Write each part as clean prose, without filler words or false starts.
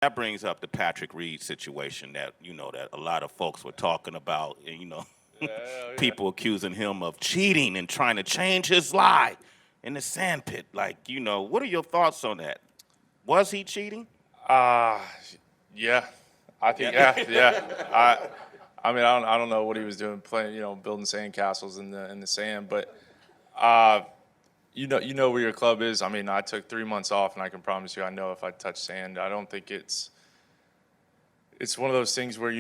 That brings up the Patrick Reed situation that that a lot of folks were talking about, and Yeah. people accusing him of cheating and trying to change his lie in the sandpit. Like, what are your thoughts on that? Was he cheating? Uh, yeah. I think yeah. I mean, I don't know what he was doing, playing, building sand castles in the sand, but uh, you know where your club is. I mean, I took 3 months off, and I can promise you, I know if I touch sand. I don't think it's one of those things where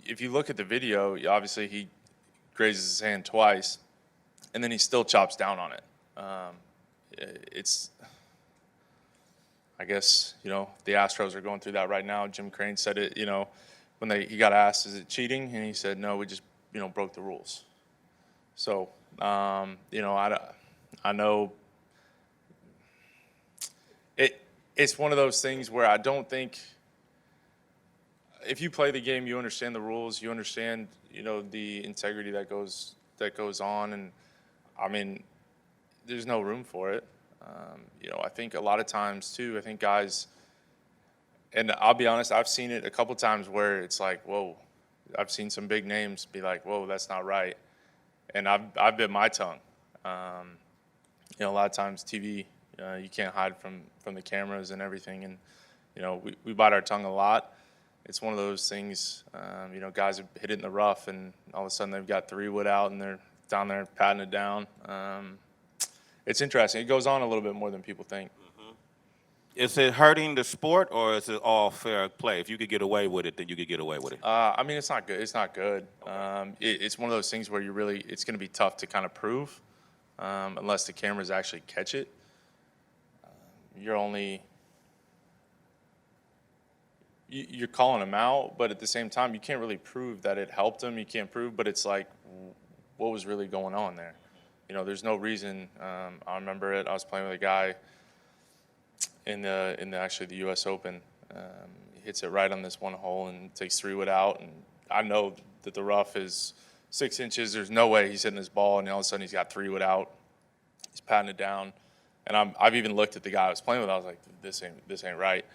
if you look at the video, obviously he grazes his hand twice, and then he still chops down on it. It's I guess, the Astros are going through that right now. Jim Crane said it, when he got asked, is it cheating? And he said, no, we just, broke the rules. So, I know it's one of those things where I don't think if you play the game, you understand the rules, you understand, the integrity that goes on. And I mean, there's no room for it. I think a lot of times too, I think guys, and I'll be honest, I've seen it a couple times where it's like, whoa, I've seen some big names be like, whoa, that's not right. And I've bit my tongue. A lot of times TV, you can't hide from the cameras and everything. And, we bite our tongue a lot. It's one of those things, guys have hit it in the rough and all of a sudden they've got 3-wood out and they're down there patting it down. It's interesting. It goes on a little bit more than people think. Mm-hmm. Is it hurting the sport, or is it all fair play? If you could get away with it, then you could get away with it. I mean, it's not good. It's not good. Okay. It's one of those things where it's going to be tough to kind of prove unless the cameras actually catch it. You're calling him out, but at the same time, you can't really prove that it helped him. You can't prove, but it's like, what was really going on there? There's no reason. I remember it. I was playing with a guy in the U.S. Open. He hits it right on this one hole and takes 3-wood out. And I know that the rough is 6 inches. There's no way he's hitting this ball, and all of a sudden he's got 3-wood out. He's patting it down, and I've even looked at the guy I was playing with. I was like, this ain't right.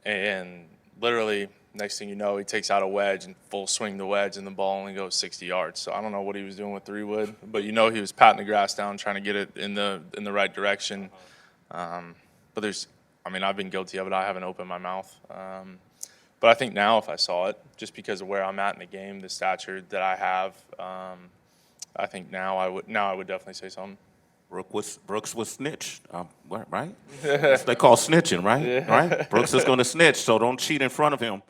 And literally, next thing you know, he takes out a wedge and full swing the wedge, and the ball only goes 60 yards. So I don't know what he was doing with 3-wood, but he was patting the grass down, trying to get it in the right direction. But I've been guilty of it. I haven't opened my mouth. But I think now if I saw it, just because of where I'm at in the game, the stature that I have, I think now I would definitely say something. Brooks was snitched, right? They call snitching, right? Yeah. Right? Brooks is going to snitch, so don't cheat in front of him.